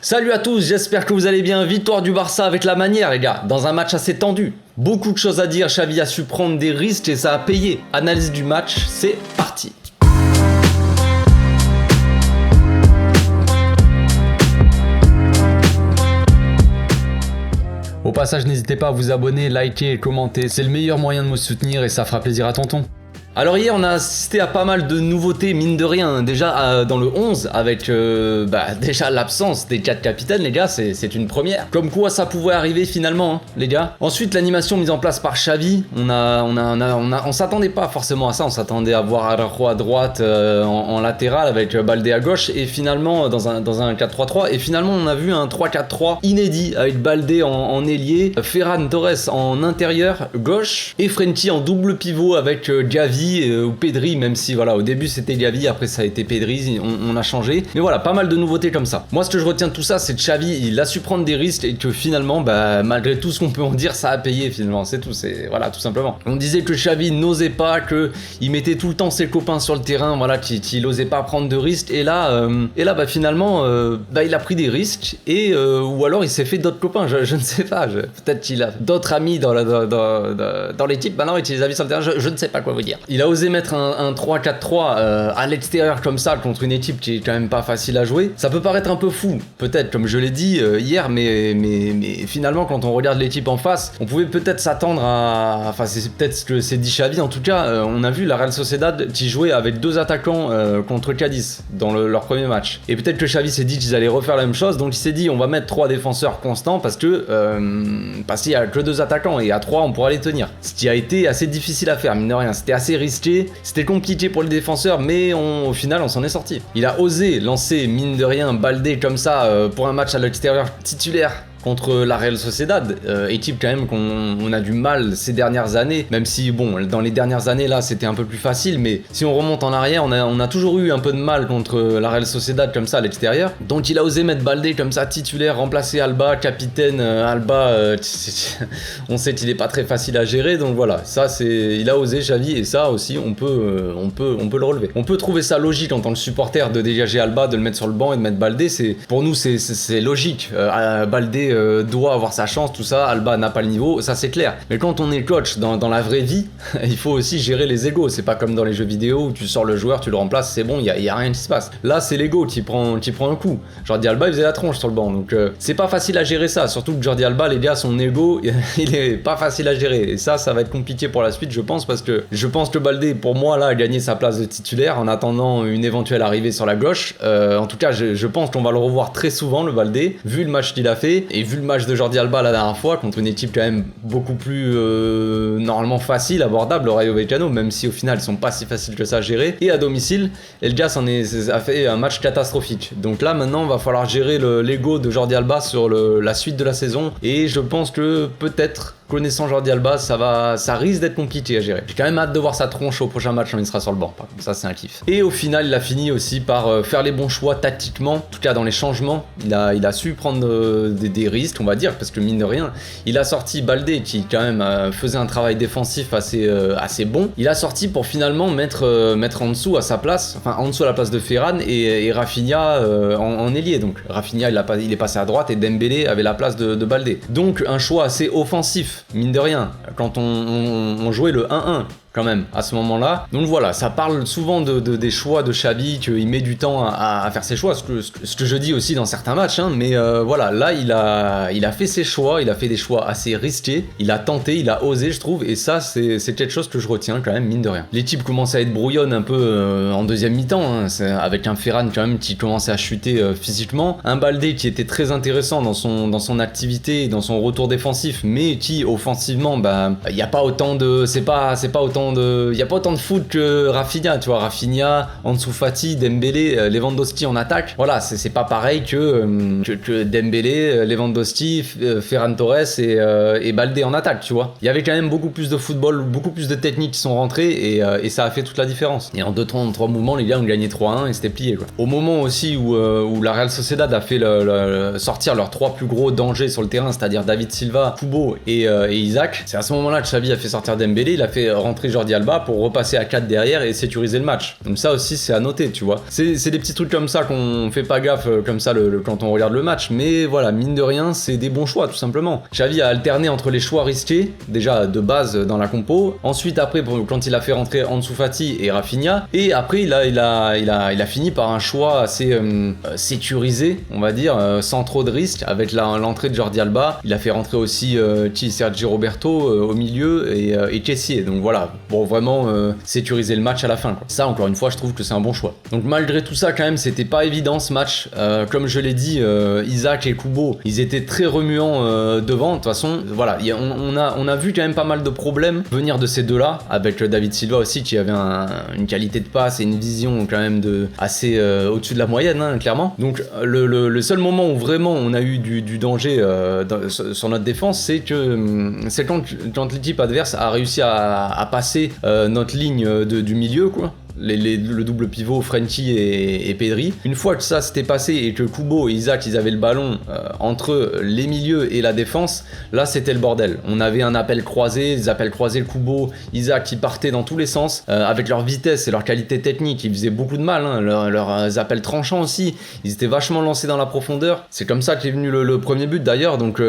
Salut à tous, j'espère que vous allez bien. Victoire du Barça avec la manière les gars, dans un match assez tendu. Beaucoup de choses à dire, Xavi a su prendre des risques et ça a payé. Analyse du match, c'est parti. Au passage, n'hésitez pas à vous abonner, liker et commenter, c'est le meilleur moyen de me soutenir et ça fera plaisir à tonton. Alors hier on a assisté à pas mal de nouveautés mine de rien, déjà dans le 11 avec déjà l'absence des 4 capitaines les gars, c'est une première. Comme quoi ça pouvait arriver finalement les gars. Ensuite l'animation mise en place par Xavi, on s'attendait pas forcément à ça, on s'attendait à voir Araujo à droite en latéral avec Baldé à gauche et finalement dans un 4-3-3 et finalement on a vu un 3-4-3 inédit avec Baldé en ailier, Ferran Torres en intérieur gauche et Frenkie en double pivot avec Gavi ou Pedri, même si voilà au début c'était Gavi, après ça a été Pedri, on a changé, mais voilà pas mal de nouveautés comme ça. Moi ce que je retiens de tout ça c'est que Xavi il a su prendre des risques et que finalement malgré tout ce qu'on peut en dire ça a payé finalement, c'est tout, c'est voilà tout simplement. On disait que Xavi n'osait pas, que il mettait tout le temps ses copains sur le terrain, voilà qu'il osait pas prendre de risques et là finalement il a pris des risques et ou alors il s'est fait d'autres copains, je ne sais pas, peut-être qu'il a d'autres amis dans l'équipe maintenant et qu'il les a mis sur le terrain, je ne sais pas quoi vous dire. Il a osé mettre un 3-4-3 à l'extérieur comme ça contre une équipe qui est quand même pas facile à jouer. Ça peut paraître un peu fou, peut-être comme je l'ai dit hier, mais finalement quand on regarde l'équipe en face, on pouvait peut-être s'attendre à... Enfin c'est peut-être ce que s'est dit Xavi, en tout cas on a vu la Real Sociedad qui jouait avec 2 attaquants contre Cadiz dans leur premier match. Et peut-être que Xavi s'est dit qu'ils allaient refaire la même chose, donc il s'est dit on va mettre 3 défenseurs constants parce qu'il y a que 2 attaquants et à 3 on pourra les tenir. Ce qui a été assez difficile à faire, mine de rien, c'était assez risqué, c'était compliqué pour les défenseurs, mais au final on s'en est sorti. Il a osé lancer mine de rien Baldé comme ça pour un match à l'extérieur titulaire contre la Real Sociedad, équipe quand même qu'on a du mal ces dernières années, même si bon dans les dernières années là c'était un peu plus facile, mais si on remonte en arrière on a toujours eu un peu de mal contre la Real Sociedad comme ça à l'extérieur, donc il a osé mettre Baldé comme ça titulaire, remplacer Alba, capitaine. Alba on sait qu'il est pas très facile à gérer, donc voilà, ça c'est, il a osé Xavi et ça aussi on peut le relever. On peut trouver ça logique en tant que supporter de dégager Alba, de le mettre sur le banc et de mettre Baldé, pour nous c'est logique. Baldé doit avoir sa chance, tout ça, Alba n'a pas le niveau, ça c'est clair. Mais quand on est coach dans la vraie vie, il faut aussi gérer les égos. C'est pas comme dans les jeux vidéo où tu sors le joueur, tu le remplaces, c'est bon, il y a rien qui se passe. Là c'est l'ego qui prend un coup. Jordi Alba il faisait la tronche sur le banc, donc c'est pas facile à gérer ça. Surtout que Jordi Alba, les gars, son ego, il est pas facile à gérer. Et ça va être compliqué pour la suite, je pense, parce que je pense que Baldé, pour moi, là, a gagné sa place de titulaire en attendant une éventuelle arrivée sur la gauche. En tout cas, je pense qu'on va le revoir très souvent, le Baldé, vu le match qu'il a fait et vu le match de Jordi Alba la dernière fois contre une équipe quand même beaucoup plus normalement facile, abordable, le Rayo Vallecano, même si au final ils sont pas si faciles que ça à gérer. Et à domicile, Elgas a fait un match catastrophique. Donc là maintenant, il va falloir gérer l'ego de Jordi Alba sur la suite de la saison. Et je pense que peut-être, connaissant Jordi Alba, ça risque d'être compliqué à gérer. J'ai quand même hâte de voir sa tronche au prochain match quand il sera sur le banc. Ça c'est un kiff. Et au final, il a fini aussi par faire les bons choix tactiquement, en tout cas dans les changements. Il a su prendre des risques, on va dire, parce que mine de rien, il a sorti Baldé qui quand même faisait un travail défensif assez bon. Il a sorti pour finalement mettre en dessous à sa place, enfin en dessous à la place de Ferran et Rafinha en ailier. Donc Rafinha il est passé à droite et Dembélé avait la place de Baldé. Donc un choix assez offensif, mine de rien, quand on jouait le 1-1 quand même à ce moment-là. Donc voilà, ça parle souvent des choix de Xavi, qu'il met du temps à faire ses choix, ce que je dis aussi dans certains matchs, mais voilà, là il a fait ses choix, il a fait des choix assez risqués, il a tenté, il a osé, je trouve, et ça c'est quelque chose que je retiens quand même, mine de rien. L'équipe commence à être brouillonne un peu en deuxième mi-temps, avec un Ferran quand même qui commençait à chuter physiquement, un Baldé qui était très intéressant dans son activité, dans son retour défensif, mais qui offensivement, il n'y a pas autant de... il y a pas autant de foot que Rafinha, tu vois. Rafinha, Ansu Fati, Dembélé, Lewandowski en attaque. Voilà, c'est pas pareil que Dembélé, Lewandowski, Ferran Torres et Baldé en attaque, tu vois. Il y avait quand même beaucoup plus de football, beaucoup plus de techniques qui sont rentrées et ça a fait toute la différence. Et en 2-3 mouvements, les gars ont gagné 3-1 et c'était plié, quoi. Au moment aussi où la Real Sociedad a fait sortir leurs 3 plus gros dangers sur le terrain, c'est-à-dire David Silva, Kubo et Isaac, c'est à ce moment-là que Xavi a fait sortir Dembélé, il a fait rentrer Jordi Alba pour repasser à 4 derrière et sécuriser le match. Donc ça aussi c'est à noter, tu vois. C'est des petits trucs comme ça qu'on fait pas gaffe comme ça quand on regarde le match, mais voilà, mine de rien, c'est des bons choix tout simplement. Xavi a alterné entre les choix risqués, déjà de base dans la compo, ensuite après quand il a fait rentrer Ansu Fati et Rafinha, et après il a fini par un choix assez sécurisé, on va dire, sans trop de risques, avec l'entrée de Jordi Alba. Il a fait rentrer aussi Sergio Roberto au milieu et Kessié, donc voilà, pour vraiment sécuriser le match à la fin, quoi. Ça, encore une fois, je trouve que c'est un bon choix. Donc malgré tout ça, quand même, c'était pas évident ce match. Comme je l'ai dit, Isaac et Kubo, ils étaient très remuants devant. De toute façon, voilà, on a vu quand même pas mal de problèmes venir de ces deux-là, avec David Silva aussi, qui avait une qualité de passe et une vision quand même assez au-dessus de la moyenne, hein, clairement. Donc le seul moment où vraiment on a eu du danger sur notre défense, c'est quand l'équipe adverse a réussi à passer notre ligne du milieu, quoi. Le double pivot Frenkie et Pedri. Une fois que ça s'était passé et que Kubo et Isaac ils avaient le ballon entre les milieux et la défense, là c'était le bordel. On avait un appel croisé, des appels croisés, Kubo, Isaac qui partaient dans tous les sens avec leur vitesse et leur qualité technique, ils faisaient beaucoup de mal, hein. Leurs appels tranchants aussi, ils étaient vachement lancés dans la profondeur. C'est comme ça qu'est venu le premier but d'ailleurs. Donc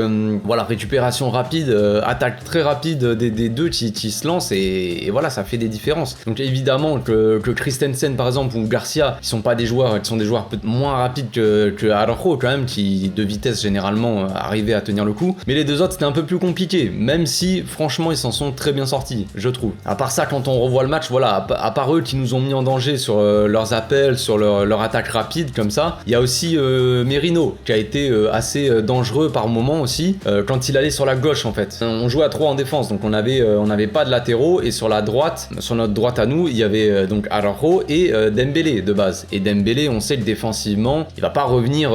voilà, récupération rapide, attaque très rapide des deux qui se lancent et voilà, ça fait des différences. Donc évidemment que Christensen par exemple ou Garcia, ils sont des joueurs peut-être moins rapides que Araujo quand même, qui de vitesse généralement arrivaient à tenir le coup, mais les deux autres c'était un peu plus compliqué, même si franchement ils s'en sont très bien sortis, je trouve. À part ça, quand on revoit le match, voilà, à part eux qui nous ont mis en danger sur leurs appels, sur leur attaque rapide comme ça, il y a aussi Merino qui a été assez dangereux par moment aussi, quand il allait sur la gauche en fait. On jouait à 3 en défense, donc on n'avait pas de latéraux, et sur la droite, sur notre droite à nous, il y avait donc Araujo et Dembélé de base. Et Dembélé, on sait que défensivement, il va pas revenir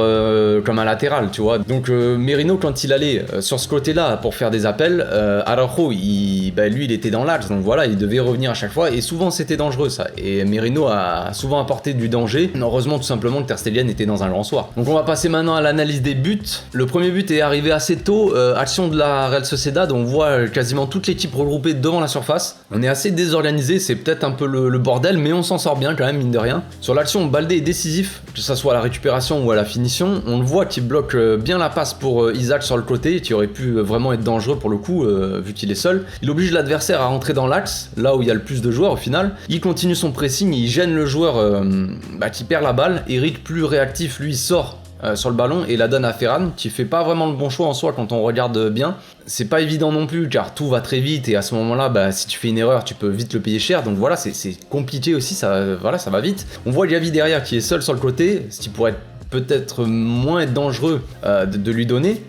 comme un latéral, tu vois. Donc Merino, quand il allait sur ce côté-là pour faire des appels, Araujo, lui, il était dans l'axe, donc voilà, il devait revenir à chaque fois, et souvent c'était dangereux ça. Et Merino a souvent apporté du danger. Heureusement, tout simplement, que Ter Stegen était dans un grand soir. Donc on va passer maintenant à l'analyse des buts. Le premier but est arrivé assez tôt, action de la Real Sociedad, on voit quasiment toute l'équipe regroupée devant la surface. On est assez désorganisé, c'est peut-être un peu le bordel, mais on s'en sort bien quand même, mine de rien. Sur l'action, Baldé est décisif, que ça soit à la récupération ou à la finition. On le voit qui bloque bien la passe pour Isaac sur le côté, qui aurait pu vraiment être dangereux pour le coup, vu qu'il est seul. Il oblige l'adversaire à rentrer dans l'axe, là où il y a le plus de joueurs au final. Il continue son pressing, il gêne le joueur qui perd la balle. Eric, plus réactif, lui, sort sur le ballon et la donne à Ferran, qui fait pas vraiment le bon choix en soi quand on regarde bien. C'est pas évident non plus, car tout va très vite, et à ce moment-là, si tu fais une erreur, tu peux vite le payer cher. Donc voilà, c'est compliqué aussi, ça va vite. On voit Gavi derrière qui est seul sur le côté, ce qui pourrait peut-être moins être dangereux de lui donner.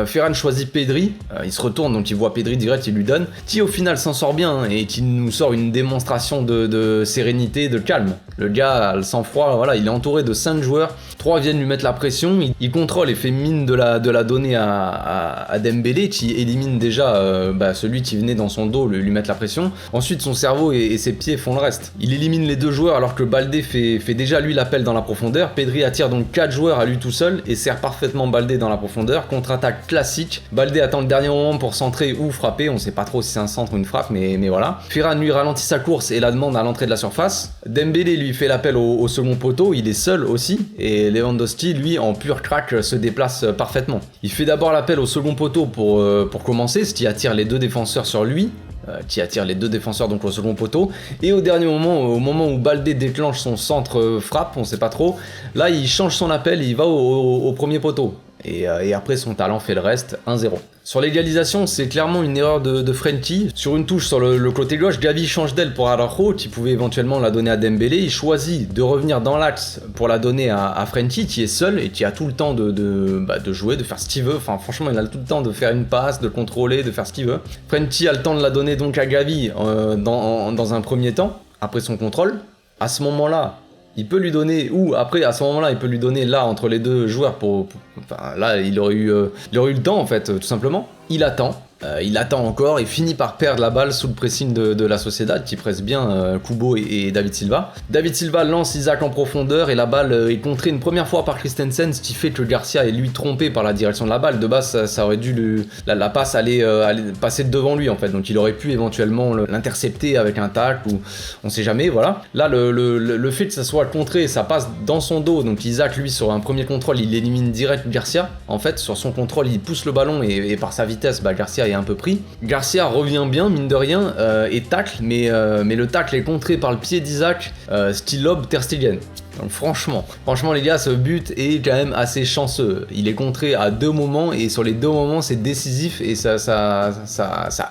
Ferran choisit Pedri, il se retourne, donc il voit Pedri direct, il lui donne, qui au final s'en sort bien, et qui nous sort une démonstration de sérénité, de calme. Le gars a le sang-froid, voilà, il est entouré de 5 joueurs, 3 viennent lui mettre la pression, il contrôle et fait mine de la donner à Dembélé, qui élimine déjà celui qui venait dans son dos lui mettre la pression. Ensuite son cerveau et ses pieds font le reste. Il élimine les 2 joueurs alors que Baldé fait déjà lui l'appel dans la profondeur. Pedri attire donc 4 joueurs à lui tout seul et sert parfaitement Baldé dans la profondeur. Contre-attaque classique, Baldé attend le dernier moment pour centrer ou frapper, on sait pas trop si c'est un centre ou une frappe, mais voilà. Ferran lui ralentit sa course et la demande à l'entrée de la surface. Dembélé lui fait l'appel au second poteau, il est seul aussi, et Lewandowski lui en pur crack se déplace parfaitement. Il fait d'abord l'appel au second poteau pour commencer, ce qui attire les 2 défenseurs sur lui, donc au second poteau, et au dernier moment, au moment où Baldé déclenche son centre frappe, on sait pas trop, là il change son appel et il va au premier poteau. Et après son talent fait le reste, 1-0. Sur l'égalisation, c'est clairement une erreur de Frenkie. Sur une touche sur le côté gauche, Gavi change d'aile pour Araujo, qui pouvait éventuellement la donner à Dembélé. Il choisit de revenir dans l'axe pour la donner à Frenkie, qui est seul et qui a tout le temps de jouer, de faire ce qu'il veut. Enfin, franchement, il a tout le temps de faire une passe, de contrôler, de faire ce qu'il veut. Frenkie a le temps de la donner donc à Gavi dans un premier temps, après son contrôle. À ce moment-là, il peut lui donner, ou après à ce moment-là, il peut lui donner là entre les 2 joueurs là il aurait eu le temps en fait, tout simplement. Il attend, Il attend encore et finit par perdre la balle sous le pressing de la Sociedad qui presse bien Kubo et David Silva. David Silva lance Isaac en profondeur et la balle est contrée une première fois par Christensen, ce qui fait que Garcia est lui trompé par la direction de la balle. De base, ça aurait dû la passe aller passer devant lui en fait, donc il aurait pu éventuellement l'intercepter avec un tacle ou on sait jamais, voilà. Là, le fait que ça soit contré, ça passe dans son dos, donc Isaac lui sur un premier contrôle, il élimine direct Garcia. En fait, sur son contrôle, il pousse le ballon et par sa vitesse, Garcia est un peu pris. Garcia revient bien, mine de rien, et tacle, mais le tacle est contré par le pied d'Isaac, style lob Ter Stegen. Donc franchement les gars, ce but est quand même assez chanceux. Il est contré à 2 moments et sur les 2 moments c'est décisif et ça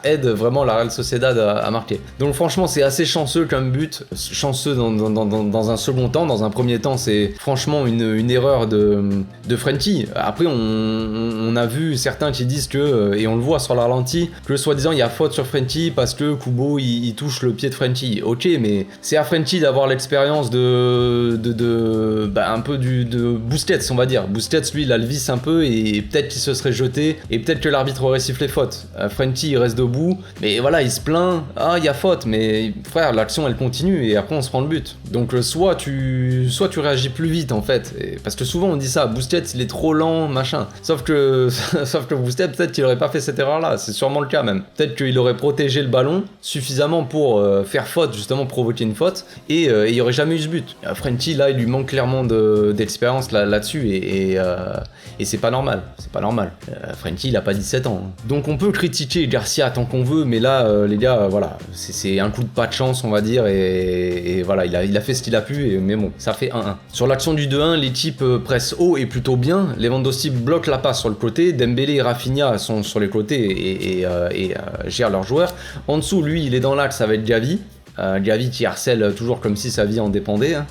aide vraiment la Real Sociedad à marquer. Donc franchement c'est assez chanceux comme but, chanceux dans un second temps. Dans un premier temps c'est franchement une erreur de Frenkie. Après on a vu certains qui disent que, et on le voit sur la ralenti, que soi-disant il y a faute sur Frenkie parce que Kubo il touche le pied de Frenkie. Ok, mais c'est à Frenkie d'avoir l'expérience un peu de Busquets, on va dire. Busquets lui il a le vice un peu et peut-être qu'il se serait jeté et peut-être que l'arbitre aurait sifflé faute. Frenkie il reste debout mais voilà, il se plaint, il y a faute, mais frère, l'action elle continue et après on se prend le but. Donc soit tu réagis plus vite en fait, parce que souvent on dit ça, Busquets il est trop lent machin, sauf que Busquets peut-être qu'il aurait pas fait cette erreur là, c'est sûrement le cas même. Peut-être qu'il aurait protégé le ballon suffisamment pour faire faute, justement provoquer une faute et il y aurait jamais eu ce but. Frenkie là il lui manque clairement d'expérience là-dessus et c'est pas normal, Frenkie il a pas 17 ans, donc on peut critiquer Garcia tant qu'on veut, mais là les gars, voilà, c'est un coup de pas de chance on va dire, et voilà, il a fait ce qu'il a pu, mais bon, ça fait 1-1. Sur l'action du 2-1, l'équipe presse haut et plutôt bien, Lewandowski bloque la passe sur le côté, Dembélé et Rafinha sont sur les côtés et gèrent leurs joueurs. En dessous, lui il est dans l'axe avec Gavi qui harcèle toujours comme si sa vie en dépendait, hein.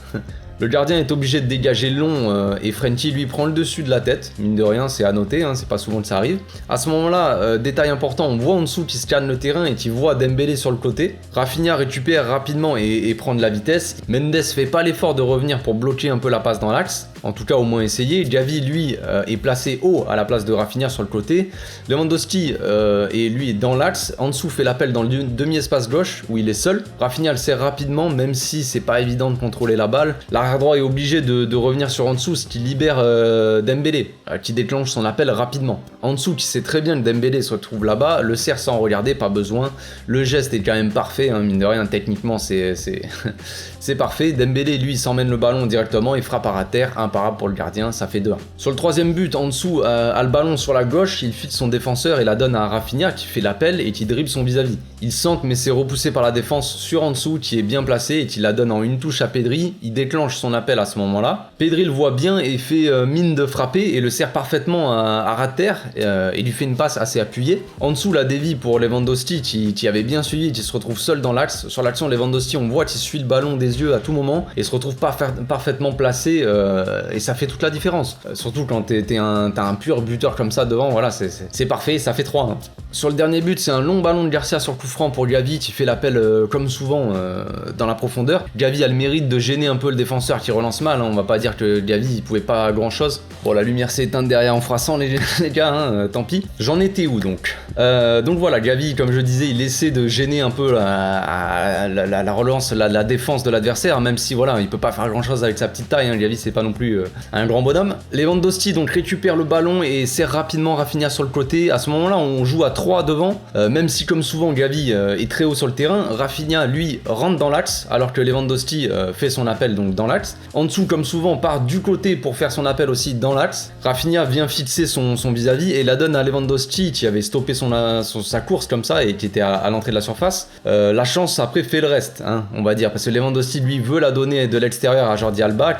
Le gardien est obligé de dégager long et Frenkie lui prend le dessus de la tête, mine de rien c'est à noter, hein, c'est pas souvent que ça arrive. À ce moment-là, détail important, on voit en dessous qui scanne le terrain et qui voit Dembélé sur le côté. Rafinha récupère rapidement et prend de la vitesse. Mendes fait pas l'effort de revenir pour bloquer un peu la passe dans l'axe, en tout cas au moins essayer. Gavi lui est placé haut à la place de Rafinha sur le côté. Lewandowski est lui dans l'axe, en dessous fait l'appel dans le demi-espace gauche où il est seul. Rafinha le sert rapidement même si c'est pas évident de contrôler la balle. L'arrière droit est obligé de revenir sur en dessous, ce qui libère Dembélé, qui déclenche son appel rapidement. En dessous, qui sait très bien que Dembélé se retrouve là-bas, le sert sans regarder, pas besoin. Le geste est quand même parfait, hein, mine de rien, techniquement c'est parfait. Dembélé, lui, s'emmène le ballon directement, il frappe à terre, imparable pour le gardien, ça fait 2-1. Sur le troisième but, en dessous, a le ballon sur la gauche, il file son défenseur et la donne à Rafinha qui fait l'appel et qui dribble son vis-à-vis. Il centre mais c'est repoussé par la défense sur en dessous qui est bien placé et qui la donne en une touche à Pedri. Il déclenche son appel à ce moment-là. Pedri le voit bien et fait mine de frapper et le sert parfaitement à ras de terre et lui fait une passe assez appuyée. En dessous, la dévie pour Lewandowski qui avait bien suivi et qui se retrouve seul dans l'axe. Sur l'action, Lewandowski, on voit qu'il suit le ballon des yeux à tout moment et se retrouve parfaitement placé et ça fait toute la différence. Surtout quand t'as un pur buteur comme ça devant, voilà, c'est parfait, ça fait 3-1. Sur le dernier but, c'est un long ballon de Garcia sur coup franc pour Gavi qui fait l'appel comme souvent dans la profondeur. Gavi a le mérite de gêner un peu le défenseur qui relance mal, hein. On va pas dire que Gavi il pouvait pas grand chose. Bon, la lumière s'est éteinte derrière en froissant les gars, hein, tant pis. J'en étais où donc voilà, Gavi, comme je disais, il essaie de gêner un peu la relance, la défense de l'adversaire, même si voilà, il peut pas faire grand chose avec sa petite taille, hein. Gavi c'est pas non plus un grand bonhomme. Lewandowski donc récupère le ballon et serre rapidement Rafinha sur le côté. À ce moment-là, on joue à 3 devant, même si comme souvent Gavi est très haut sur le terrain, Rafinha lui rentre dans l'axe alors que Lewandowski fait son appel donc dans l'axe. En dessous, comme souvent, part du côté pour faire son appel aussi dans l'axe. Rafinha vient fixer son vis-à-vis et la donne à Lewandowski qui avait stoppé sa course comme ça et qui était à l'entrée de la surface. La chance après fait le reste, hein, on va dire, parce que Lewandowski lui veut la donner de l'extérieur à Jordi Alba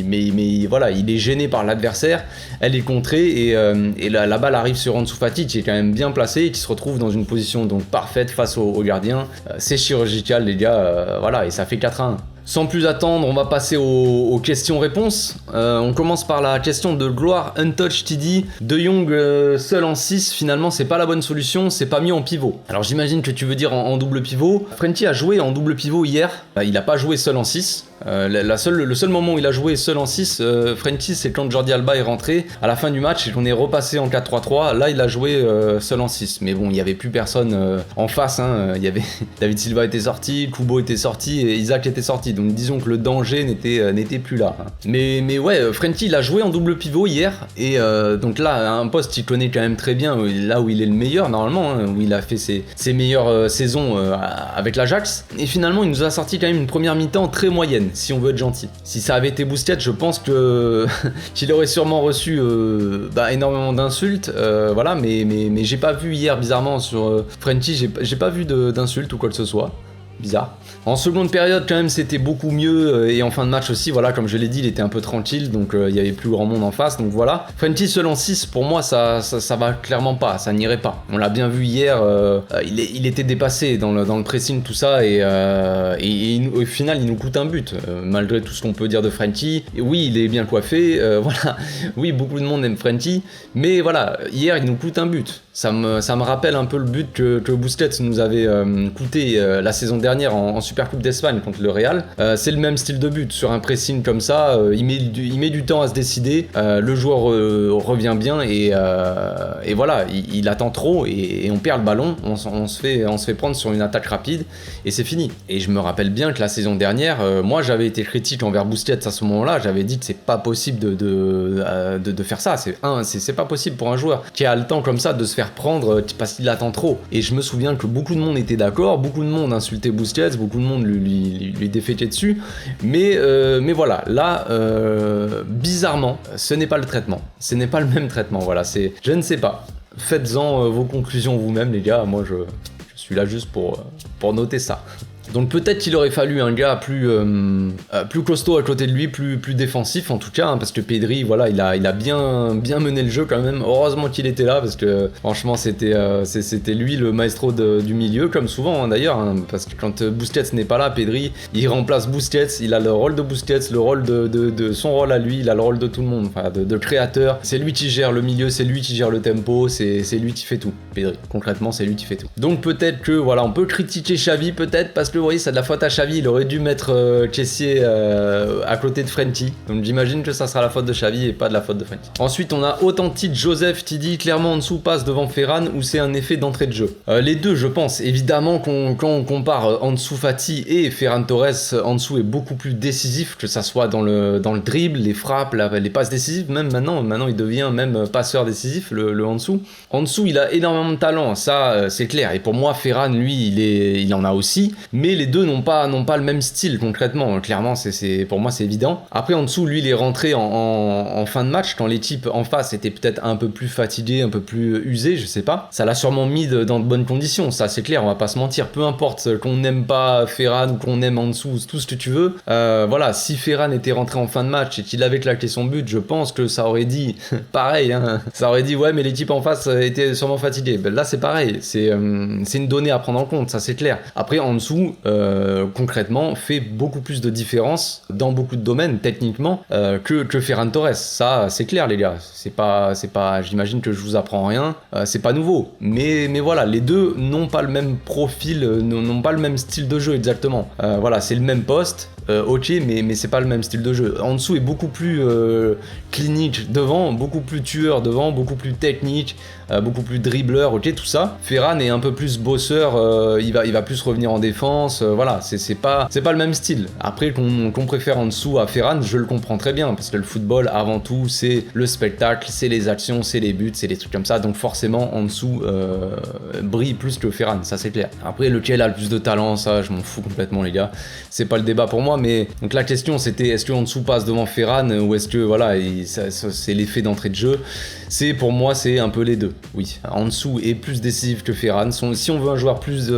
mais voilà, il est gêné par l'adversaire, elle est contrée et la balle arrive sur Ansu Fati qui est quand même bien placé et qui se retrouve dans une position donc parfaite face au gardien. C'est chirurgical les gars, voilà, et ça fait 4-1. Sans plus attendre, on va passer aux questions-réponses. On commence par la question de Gloire Untouched TD. De Jong seul en 6, finalement c'est pas la bonne solution, c'est pas mieux en pivot. Alors j'imagine que tu veux dire en double pivot. Frenkie a joué en double pivot hier, il a pas joué seul en 6. Le seul moment où il a joué seul en 6, Frenkie, c'est quand Jordi Alba est rentré à la fin du match et qu'on est repassé en 4-3-3. Là, il a joué seul en 6. Mais bon, il n'y avait plus personne en face. Hein. Il y avait David Silva était sorti, Kubo était sorti et Isaac était sorti. Donc disons que le danger n'était plus là. Hein. Mais ouais, Frenkie, il a joué en double pivot hier. Et donc là, un poste qu'il connaît quand même très bien, là où il est le meilleur normalement, hein, où il a fait ses meilleures saisons avec l'Ajax. Et finalement, il nous a sorti quand même une première mi-temps très moyenne, si on veut être gentil. Si ça avait été Busquets, je pense que qu'il aurait sûrement reçu énormément d'insultes, voilà, mais j'ai pas vu hier, bizarrement, sur Frenkie, j'ai pas vu d'insultes ou quoi que ce soit. Bizarre. En seconde période, quand même, c'était beaucoup mieux, et en fin de match aussi, voilà, comme je l'ai dit, il était un peu tranquille, donc il y avait plus grand monde en face, donc voilà. Frenkie seul en 6, pour moi, ça va clairement pas, ça n'irait pas. On l'a bien vu hier, il était dépassé dans le pressing, tout ça, et au final, il nous coûte un but, malgré tout ce qu'on peut dire de Frenkie. Et oui, il est bien coiffé, voilà, oui, beaucoup de monde aime Frenkie, mais voilà, hier, il nous coûte un but. Ça me rappelle un peu le but que Busquets nous avait coûté la saison dernière en Supercoupe d'Espagne contre le Real. C'est le même style de but, sur un pressing comme ça, il met du temps à se décider, le joueur revient bien et voilà, il attend trop et on perd le ballon, on se fait prendre sur une attaque rapide et c'est fini. Et je me rappelle bien que la saison dernière, moi j'avais été critique envers Busquets à ce moment-là, j'avais dit que c'est pas possible de faire ça, c'est pas possible pour un joueur qui a le temps comme ça de se faire prendre parce qu'il attend trop. Et je me souviens que beaucoup de monde était d'accord, beaucoup de monde insultait Busquets, beaucoup de monde lui défaitait dessus, mais voilà, là, bizarrement, ce n'est pas le traitement, ce n'est pas le même traitement, voilà, je ne sais pas. Faites-en vos conclusions vous-même, les gars, moi je suis là juste pour noter ça. Donc peut-être qu'il aurait fallu un gars plus costaud à côté de lui, plus défensif en tout cas, hein, parce que Pedri, voilà, il a bien mené le jeu quand même. Heureusement qu'il était là, parce que franchement c'était lui le maestro du milieu, comme souvent hein, d'ailleurs, hein, parce que quand Busquets n'est pas là, Pedri, il remplace Busquets, il a le rôle de Busquets, le rôle de son rôle à lui, il a le rôle de tout le monde, enfin de créateur. C'est lui qui gère le milieu, c'est lui qui gère le tempo, c'est lui qui fait tout. Pedri, concrètement, c'est lui qui fait tout. Donc peut-être que voilà, on peut critiquer Xavi peut-être parce que vous voyez, c'est de la faute à Xavi, il aurait dû mettre Kessié à côté de Frenkie. Donc j'imagine que ça sera la faute de Xavi et pas de la faute de Frenkie. Ensuite, on a Authentique Joseph qui dit clairement en dessous passe devant Ferran ou c'est un effet d'entrée de jeu. Les deux, je pense. Évidemment, quand on compare Ansu Fati et Ferran Torres, Ansu est beaucoup plus décisif, que ça soit dans le dribble, les frappes, les passes décisives, même maintenant il devient même passeur décisif, le Ansu. Ansu, il a énormément de talent, ça c'est clair. Et pour moi, Ferran, lui, il en a aussi, mais les deux n'ont pas le même style concrètement, clairement, pour moi c'est évident. Après en dessous, lui il est rentré en fin de match quand l'équipe en face était peut-être un peu plus fatiguée, un peu plus usée, je sais pas. Ça l'a sûrement mis dans de bonnes conditions, ça c'est clair, on va pas se mentir. Peu importe qu'on n'aime pas Ferran ou qu'on aime en dessous, tout ce que tu veux, voilà, si Ferran était rentré en fin de match et qu'il avait claqué son but, je pense que ça aurait dit pareil, hein, ça aurait dit ouais mais l'équipe en face était sûrement fatiguée. Ben, là c'est pareil, c'est une donnée à prendre en compte, ça c'est clair. Après en dessous, concrètement fait beaucoup plus de différence dans beaucoup de domaines techniquement que Ferran Torres, ça c'est clair les gars, c'est pas j'imagine que je vous apprends rien, c'est pas nouveau, mais voilà, les deux n'ont pas le même profil, n'ont pas le même style de jeu exactement, voilà, c'est le même poste, ok, mais c'est pas le même style de jeu. En dessous est beaucoup plus clinique devant, beaucoup plus tueur devant, beaucoup plus technique, beaucoup plus dribbleur, ok, tout ça. Ferran est un peu plus bosseur, il va plus revenir en défense, voilà, c'est pas le même style. Après qu'on préfère en dessous à Ferran, je le comprends très bien, parce que le football avant tout c'est le spectacle, c'est les actions, c'est les buts, c'est des trucs comme ça, donc forcément en dessous brille plus que Ferran, ça c'est clair. Après lequel a le plus de talent, ça je m'en fous complètement les gars, c'est pas le débat pour moi, mais donc la question c'était est-ce que en dessous passe devant Ferran ou est-ce que voilà, c'est l'effet d'entrée de jeu. Pour moi c'est un peu les deux, oui. En dessous est plus décisif que Ferran, si on veut un joueur plus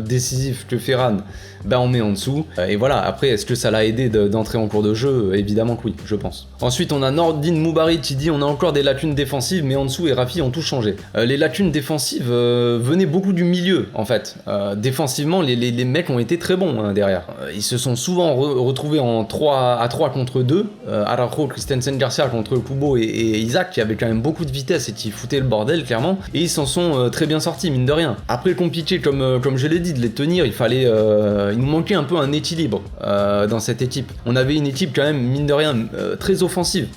décisif que Ferran, ben on met en dessous, et voilà. Après est-ce que ça l'a aidé d'entrer en cours de jeu? Évidemment que oui, je pense. Ensuite on a Nordin Moubarid qui dit on a encore des lacunes défensives, mais en dessous et Rafi ont tout changé. Les lacunes défensives venaient beaucoup du milieu en fait. Défensivement les mecs ont été très bons hein, derrière. Ils se sont souvent retrouvés en 3 contre 2, Araujo, Christensen, Garcia contre Kubo et Isaac, qui avaient quand même beaucoup de vitesse et qui foutaient le bordel clairement, et ils s'en sont très bien sortis mine de rien. Après compliqué comme je l'ai dit de les tenir, il fallait il nous manquait un peu un équilibre dans cette équipe. On avait une équipe quand même, mine de rien, très offensive.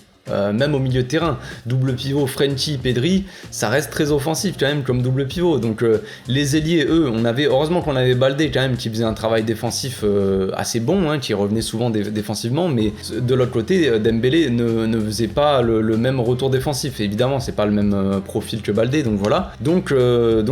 Même au milieu de terrain, double pivot Frenkie, Pedri, ça reste très offensif quand même comme double pivot. Donc les ailiers, eux, heureusement qu'on avait Baldé quand même qui faisait un travail défensif assez bon, hein, qui revenait souvent défensivement, mais de l'autre côté, Dembélé ne faisait pas le même retour défensif. Et évidemment, c'est pas le même profil que Baldé, donc voilà. Donc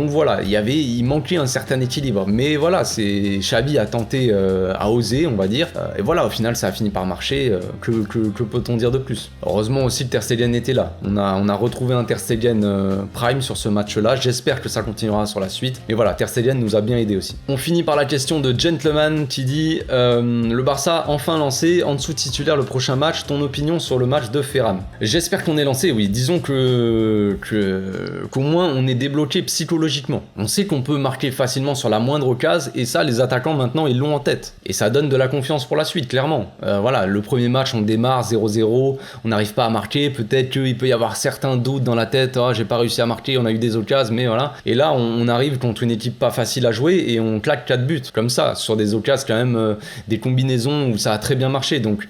voilà, il manquait un certain équilibre. Mais voilà, Xavi a tenté, a osé, on va dire. Et voilà, au final, ça a fini par marcher. Que peut-on dire de plus? Heureusement aussi que Ter Stegen était là. On a retrouvé un Ter Stegen prime sur ce match-là. J'espère que ça continuera sur la suite. Mais voilà, Ter Stegen nous a bien aidé aussi. On finit par la question de Gentleman qui dit le Barça enfin lancé, en dessous titulaire le prochain match. Ton opinion sur le match de Ferran? J'espère qu'on est lancé, oui. Disons qu'au moins on est débloqué psychologiquement. On sait qu'on peut marquer facilement sur la moindre occasion et ça, les attaquants maintenant ils l'ont en tête. Et ça donne de la confiance pour la suite, clairement. Voilà, le premier match on démarre 0-0, on n'arrive pas à marquer, peut-être qu'il peut y avoir certains doutes dans la tête, j'ai pas réussi à marquer, on a eu des occasions, mais voilà. Et là, on arrive contre une équipe pas facile à jouer et on claque 4 buts, comme ça, sur des occasions quand même, des combinaisons où ça a très bien marché. Donc,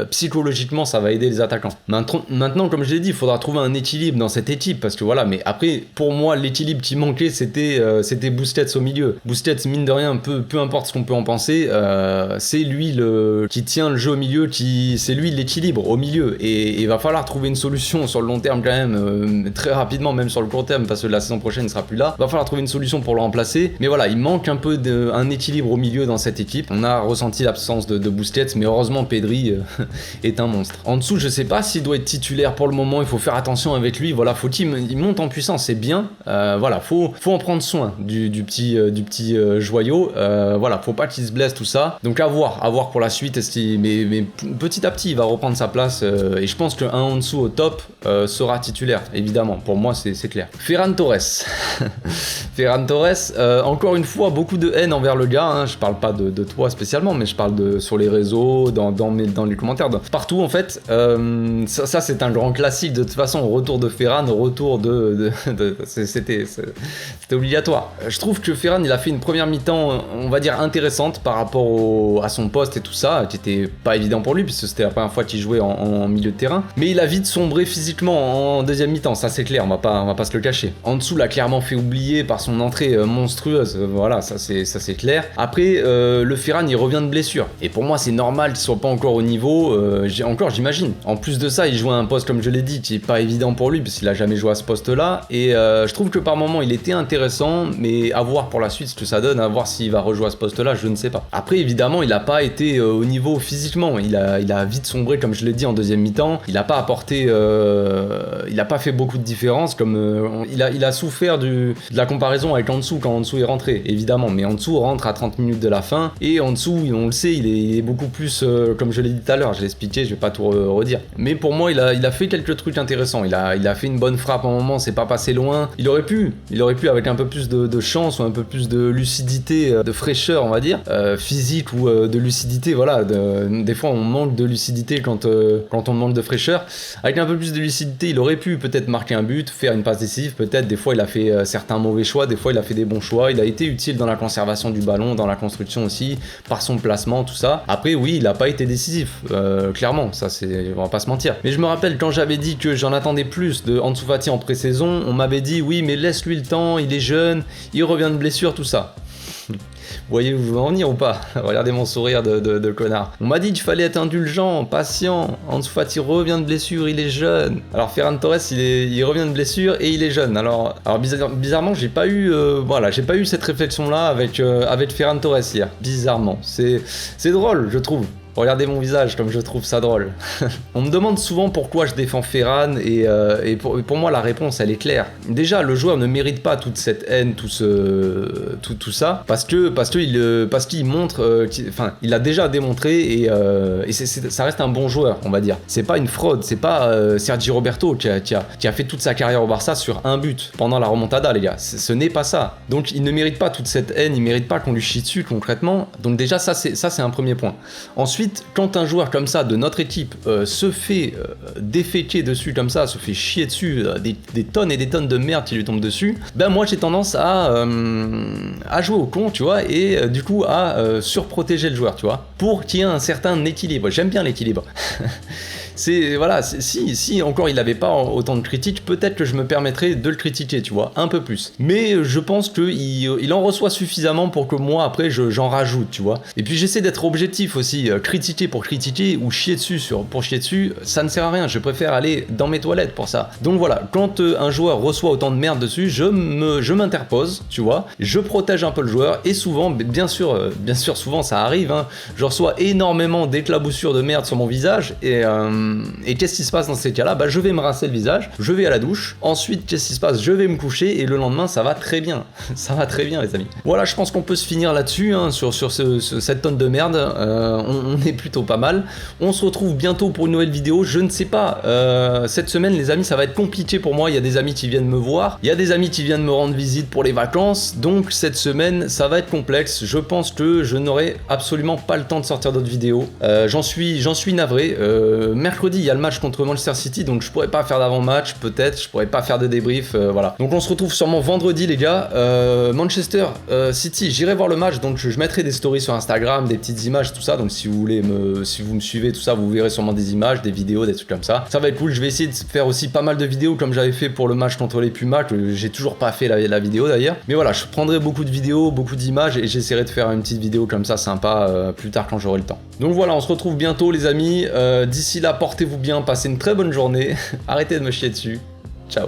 psychologiquement, ça va aider les attaquants. Maintenant, comme je l'ai dit, il faudra trouver un équilibre dans cette équipe, parce que voilà, mais après, pour moi, l'équilibre qui manquait, c'était Busquets au milieu. Busquets, mine de rien, peu importe ce qu'on peut en penser, c'est lui qui tient le jeu au milieu, c'est lui l'équilibre au milieu, et il va falloir trouver une solution sur le long terme quand même, très rapidement, même sur le court terme, parce que la saison prochaine ne sera plus là. Il va falloir trouver une solution pour le remplacer, mais voilà, il manque un peu un équilibre au milieu dans cette équipe. On a ressenti l'absence de Busquets, mais heureusement Pedri est un monstre. En dessous, je sais pas s'il doit être titulaire pour le moment, il faut faire attention avec lui, voilà, faut qu'il monte en puissance, c'est bien, voilà, faut en prendre soin du petit joyau, voilà, faut pas qu'il se blesse, tout ça, donc à voir pour la suite, mais petit à petit il va reprendre sa place, et je pense qu'un en dessous au top sera titulaire, évidemment, pour moi c'est clair. Ferran Torres Ferran Torres, encore une fois, beaucoup de haine envers le gars, hein. Je parle pas de toi spécialement, mais je parle sur les réseaux, dans les commentaires, partout en fait. Ça c'est un grand classique de toute façon, au retour de Ferran, au retour c'était obligatoire. Je trouve que Ferran il a fait une première mi-temps, on va dire intéressante par rapport à son poste et tout ça, qui était pas évident pour lui puisque c'était la première fois qu'il jouait en milieu de terrain, mais il a vite sombré physiquement en deuxième mi-temps, ça c'est clair, on va pas se le cacher. En dessous l'a clairement fait oublier par son entrée monstrueuse, voilà, ça c'est clair. Après le Ferran il revient de blessure, et pour moi c'est normal qu'il soit pas encore au niveau, j'imagine. En plus de ça, il joue à un poste, comme je l'ai dit, qui est pas évident pour lui parce qu'il a jamais joué à ce poste là, et je trouve que par moment il était intéressant, mais à voir pour la suite ce que ça donne, à voir s'il va rejouer à ce poste là, je ne sais pas. Après évidemment il a pas été au niveau physiquement, il a vite sombré comme je l'ai dit en deuxième mi-temps, il a pas apporté, il a pas fait beaucoup de différence, comme il a souffert de la comparaison avec en dessous, quand en dessous est rentré évidemment, mais en dessous rentre à 30 minutes de la fin, et en dessous on le sait, il est beaucoup plus, comme je l'ai dit tout à l'heure, je l'ai expliqué, je vais pas tout redire, mais pour moi il a fait quelques trucs intéressants, il a fait une bonne frappe à un moment, c'est pas passé loin, il aurait pu avec un peu plus de chance ou un peu plus de lucidité, de fraîcheur on va dire, physique ou de lucidité, voilà, des fois on manque de lucidité quand on manque de fraîcheur. Avec un peu plus de lucidité, il aurait pu peut-être marquer un but, faire une passe décisive, peut-être. Des fois il a fait certains mauvais choix, des fois il a fait des bons choix, il a été utile dans la conservation du ballon, dans la construction aussi, par son placement, tout ça. Après oui, il a pas été décisif, clairement, ça on va pas se mentir. Mais je me rappelle quand j'avais dit que j'en attendais plus de Ansu Fati en pré-saison, on m'avait dit oui mais laisse-lui le temps, il est jeune, il revient de blessure, tout ça. Vous voyez où je veux en venir ou pas? Regardez mon sourire de connard. On m'a dit qu'il fallait être indulgent, patient. Ansu Fati revient de blessure, il est jeune. Alors Ferran Torres, il revient de blessure et il est jeune. Alors bizarrement, j'ai pas eu cette réflexion-là avec Ferran Torres hier. Bizarrement, c'est drôle, je trouve. Regardez mon visage comme je trouve ça drôle. On me demande souvent pourquoi je défends Ferran, et pour moi la réponse elle est claire. Déjà le joueur ne mérite pas toute cette haine, tout ça, parce qu'il montre, il a déjà démontré, et ça reste un bon joueur, on va dire. C'est pas une fraude, c'est pas Sergi Roberto qui a fait toute sa carrière au Barça sur un but pendant la remontada, les gars. Ce n'est pas ça. Donc il ne mérite pas toute cette haine, il mérite pas qu'on lui chie dessus concrètement. Donc déjà ça c'est un premier point. Ensuite, Ensuite, quand un joueur comme ça de notre équipe se fait déféquer dessus comme ça, se fait chier dessus, des tonnes et des tonnes de merde qui lui tombent dessus, ben moi j'ai tendance à jouer au con, tu vois, et du coup à surprotéger le joueur, tu vois, pour qu'il y ait un certain équilibre. J'aime bien l'équilibre. Voilà, si encore il n'avait pas autant de critiques, peut-être que je me permettrais de le critiquer, tu vois, un peu plus. Mais je pense qu'il en reçoit suffisamment pour que moi, après, j'en rajoute, tu vois. Et puis j'essaie d'être objectif aussi, critiquer pour critiquer ou chier dessus pour chier dessus, ça ne sert à rien, je préfère aller dans mes toilettes pour ça. Donc voilà, quand un joueur reçoit autant de merde dessus, je m'interpose, tu vois, je protège un peu le joueur, et souvent, bien sûr souvent ça arrive, hein, je reçois énormément d'éclaboussures de merde sur mon visage, et qu'est-ce qui se passe dans ces cas-là? Bah je vais me rincer le visage, je vais à la douche, ensuite qu'est-ce qui se passe? Je vais me coucher, et le lendemain ça va très bien. Ça va très bien les amis. Voilà, je pense qu'on peut se finir là-dessus, hein, sur cette tonne de merde, on est plutôt pas mal. On se retrouve bientôt pour une nouvelle vidéo, je ne sais pas, cette semaine les amis ça va être compliqué pour moi, il y a des amis qui viennent me voir, il y a des amis qui viennent me rendre visite pour les vacances, donc cette semaine ça va être complexe, je pense que je n'aurai absolument pas le temps de sortir d'autres vidéos, j'en suis navré. Mercredi il y a le match contre Manchester City, donc je pourrais pas faire d'avant-match, peut-être, je pourrais pas faire de débrief, voilà. Donc on se retrouve sûrement vendredi les gars. Manchester City, j'irai voir le match, donc je mettrai des stories sur Instagram, des petites images, tout ça, donc si vous me suivez, tout ça, vous verrez sûrement des images, des vidéos, des trucs comme ça. Ça va être cool, je vais essayer de faire aussi pas mal de vidéos comme j'avais fait pour le match contre les Pumas, que j'ai toujours pas fait la vidéo d'ailleurs. Mais voilà, je prendrai beaucoup de vidéos, beaucoup d'images, et j'essaierai de faire une petite vidéo comme ça sympa plus tard quand j'aurai le temps. Donc voilà, on se retrouve bientôt les amis, d'ici là portez-vous bien, passez une très bonne journée, arrêtez de me chier dessus, ciao.